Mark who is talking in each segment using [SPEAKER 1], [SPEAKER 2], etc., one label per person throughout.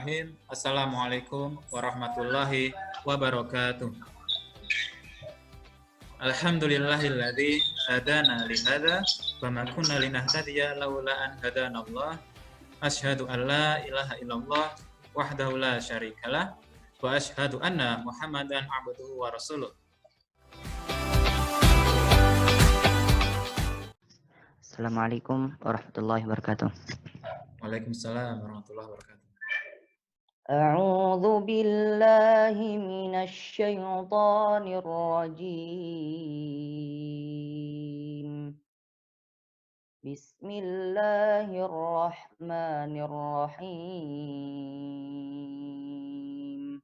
[SPEAKER 1] Bismillahirrahmanirrahim. Assalamualaikum warahmatullahi wabarakatuh. Alhamdulillahilladzi hadana li hadza wa ma kunna linahtadiya laula an hadanallah. Asyhadu an la ilaha illallah wahdahu la syarikalah wa asyhadu anna Muhammadan abduhu wa rasuluh.
[SPEAKER 2] Assalamualaikum warahmatullahi wabarakatuh.
[SPEAKER 1] Waalaikumsalam warahmatullahi wabarakatuh.
[SPEAKER 2] A'udzu billahi minasy syaithanir rajim. Bismillahirrahmanirrahim.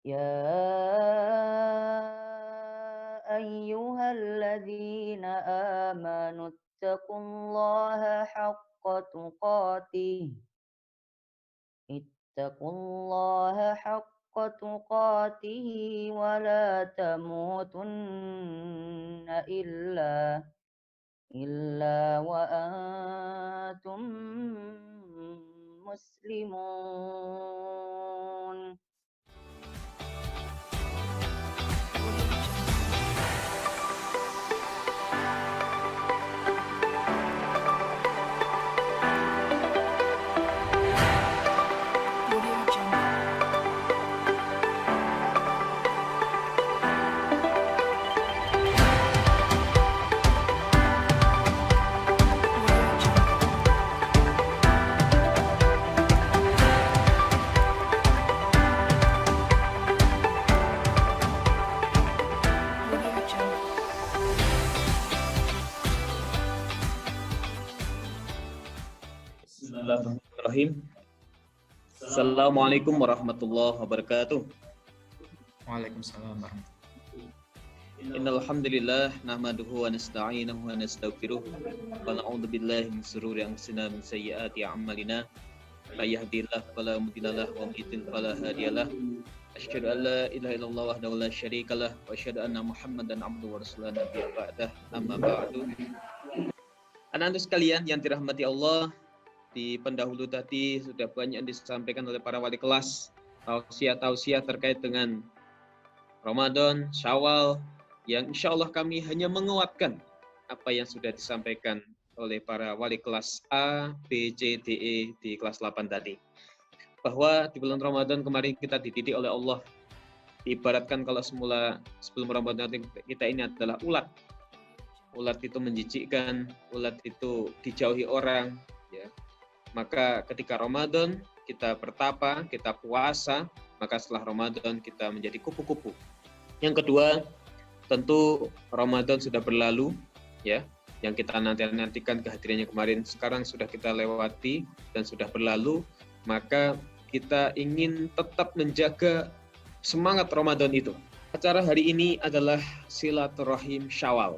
[SPEAKER 2] Ya ayyuhalladzina amanu ittaqullaha haqqa tuqatih. Ittaqullaha haqqa tuqatih wa la tamutunna illa wa antum muslimun.
[SPEAKER 3] Bismillahirrahmanirrahim. Assalamualaikum warahmatullahi wabarakatuh.
[SPEAKER 1] Waalaikumsalam warahmatullahi.
[SPEAKER 3] Innal hamdalillah nahmaduhu wa nasta'inuhu wa nastaghfiruh wa na'udzu billahi min shururi anfusina min sayyiati a'malina. May yahdihillahu fala mudhillalah wa may yudhlil fala hadiyalah. Asyhadu an la ilaha illallah wahdahu la syarikalah wa asyhadu anna Muhammadan abduhu wa rasuluhu nabiyya ba'dah. Amma ba'du. Anak-anak sekalian yang dirahmati Allah, di pendahulu tadi sudah banyak yang disampaikan oleh para wali kelas tausiah terkait dengan Ramadan, Syawal, yang insya Allah kami hanya menguatkan apa yang sudah disampaikan oleh para wali kelas A, B, C, D, E di kelas 8 tadi. Bahwa di bulan Ramadan kemarin kita dididik oleh Allah. Diibaratkan kalau sebelum Ramadan kita ini adalah ulat. Ulat itu menjijikkan, ulat itu dijauhi orang, ya. Maka ketika Ramadan kita bertapa, kita puasa, maka setelah Ramadan kita menjadi kupu-kupu. Yang kedua, tentu Ramadan sudah berlalu, ya, yang kita nantikan kehadirannya kemarin sekarang sudah kita lewati dan sudah berlalu, maka kita ingin tetap menjaga semangat Ramadan itu. Acara hari ini adalah silaturahim Syawal,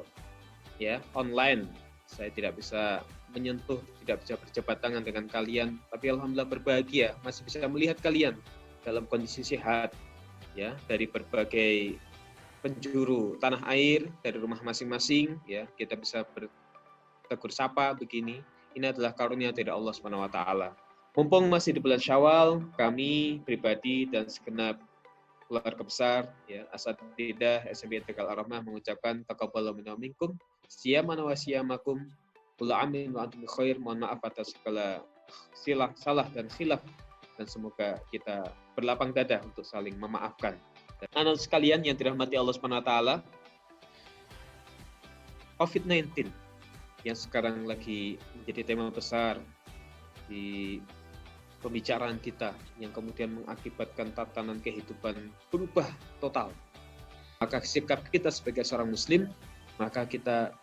[SPEAKER 3] ya, online. Saya tidak bisa menyentuh, tidak bisa berjabat tangan dengan kalian, tapi alhamdulillah berbahagia masih bisa melihat kalian dalam kondisi sehat, ya, dari berbagai penjuru tanah air, dari rumah masing-masing, ya, kita bisa bertegur sapa begini. Ini adalah karunia dari Allah Subhanahu wa taala. Mumpung masih di bulan Syawal, kami pribadi dan segenap keluarga besar, ya, asatidzah SMP Tegal Ar-Rahmah mengucapkan taqabbalallahu minna wa minkum siyaman wa siyamakum. Amin wa antum bikhair. Mohon maaf atas segala salah dan khilaf, dan semoga kita berlapang dada untuk saling memaafkan. Dan anak sekalian yang dirahmati Allah Subhanahu wa taala, COVID-19 yang sekarang lagi menjadi tema besar di pembicaraan kita, yang kemudian mengakibatkan tatanan kehidupan berubah total. Maka sikap kita sebagai seorang muslim, maka kita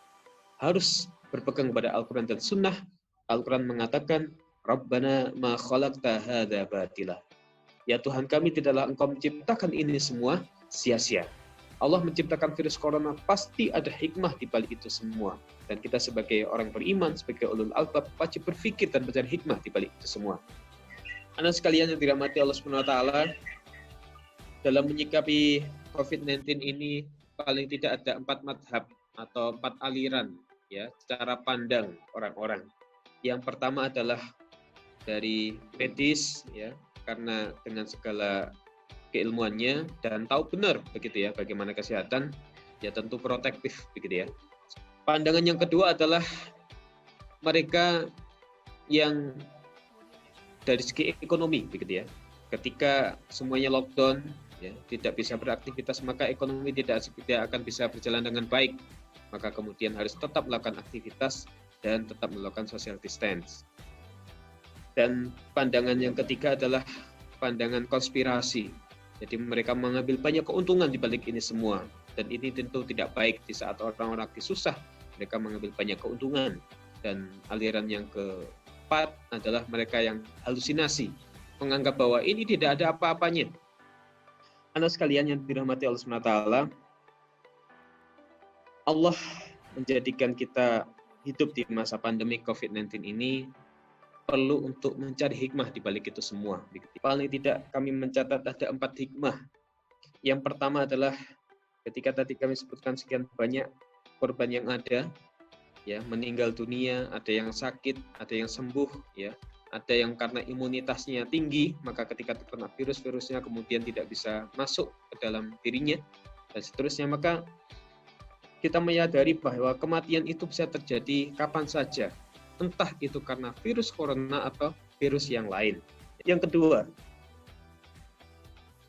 [SPEAKER 3] harus berpegang kepada Al-Quran dan Sunnah. Al-Quran mengatakan, Rabbana ma khalaqta hadza batila. Ya Tuhan kami, tidaklah Engkau menciptakan ini semua sia-sia. Allah menciptakan virus corona, pasti ada hikmah di balik itu semua. Dan kita sebagai orang beriman, sebagai ulul albab, wajib berpikir dan mencari hikmah di balik itu semua. Anak sekalian yang dirahmati Allah Subhanahu wa taala, dalam menyikapi COVID-19 ini paling tidak ada 4 madhab atau 4 aliran, ya, cara pandang orang-orang. Yang pertama adalah dari medis ya, karena dengan segala keilmuannya dan tahu benar begitu ya bagaimana kesehatan, ya tentu protektif begitu ya. Pandangan yang kedua adalah mereka yang dari segi ekonomi begitu ya. Ketika semuanya lockdown ya, tidak bisa beraktivitas, maka ekonomi tidak akan bisa berjalan dengan baik. Maka kemudian harus tetap melakukan aktivitas dan tetap melakukan social distance. Dan pandangan yang ketiga adalah pandangan konspirasi. Jadi mereka mengambil banyak keuntungan di balik ini semua. Dan ini tentu tidak baik di saat orang-orang lagi susah. Mereka mengambil banyak keuntungan. Dan aliran yang keempat adalah mereka yang halusinasi. Menganggap bahwa ini tidak ada apa-apanya. Anak sekalian yang dirahmati Allah SWT, Allah menjadikan kita hidup di masa pandemi COVID-19 ini perlu untuk mencari hikmah di balik itu semua. Paling tidak kami mencatat ada 4 hikmah. Yang pertama adalah ketika tadi kami sebutkan sekian banyak korban yang ada, ya meninggal dunia, ada yang sakit, ada yang sembuh, ya ada yang karena imunitasnya tinggi, maka ketika terkena virusnya kemudian tidak bisa masuk ke dalam dirinya dan seterusnya. Maka kita menyadari bahwa kematian itu bisa terjadi kapan saja, entah itu karena virus corona atau virus yang lain. Yang kedua,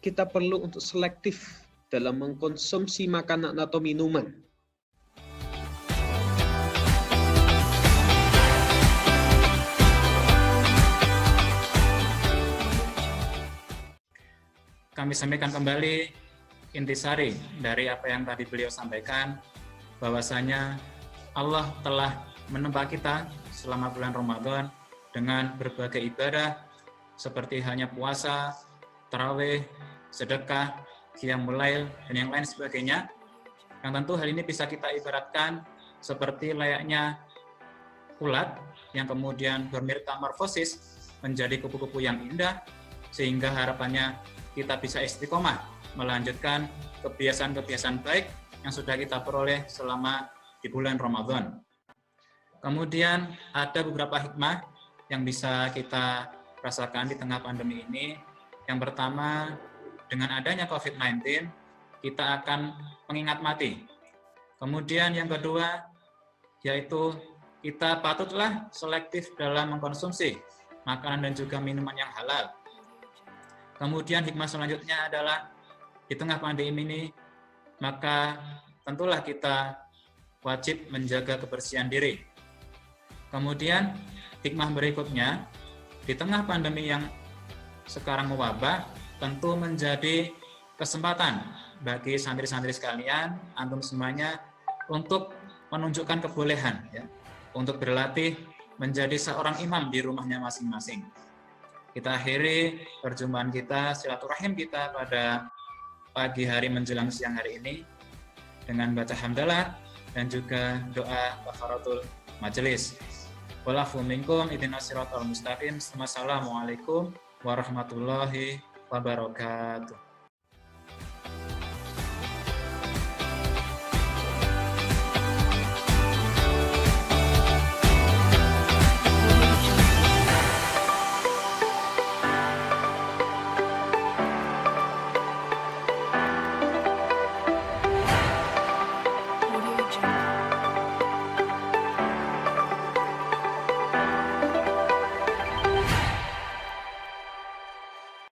[SPEAKER 3] kita perlu untuk selektif dalam mengkonsumsi makanan atau minuman.
[SPEAKER 1] Kami sampaikan kembali intisari dari apa yang tadi beliau sampaikan, bahwasanya Allah telah menempa kita selama bulan Ramadan dengan berbagai ibadah seperti halnya puasa, tarawih, sedekah, qiyamul lail, dan yang lain sebagainya. Yang tentu hal ini bisa kita ibaratkan seperti layaknya ulat yang kemudian bermetamorfosis menjadi kupu-kupu yang indah, sehingga harapannya kita bisa istiqomah melanjutkan kebiasaan-kebiasaan baik yang sudah kita peroleh selama di bulan Ramadan. Kemudian ada beberapa hikmah yang bisa kita rasakan di tengah pandemi ini. Yang pertama, dengan adanya COVID-19, kita akan mengingat mati. Kemudian yang kedua, yaitu kita patutlah selektif dalam mengkonsumsi makanan dan juga minuman yang halal. Kemudian hikmah selanjutnya adalah di tengah pandemi ini, maka tentulah kita wajib menjaga kebersihan diri. Kemudian hikmah berikutnya, di tengah pandemi yang sekarang mewabah, tentu menjadi kesempatan bagi santri-santri sekalian, antum semuanya, untuk menunjukkan kebolehan, ya, untuk berlatih menjadi seorang imam di rumahnya masing-masing. Kita akhiri perjumpaan kita, silaturahim kita pada pagi hari menjelang siang hari ini dengan baca hamdalah dan juga doa kafaratul majelis. Walafu minkum ihdinas siratal mustaqim. Wassalamualaikum warahmatullahi wabarakatuh.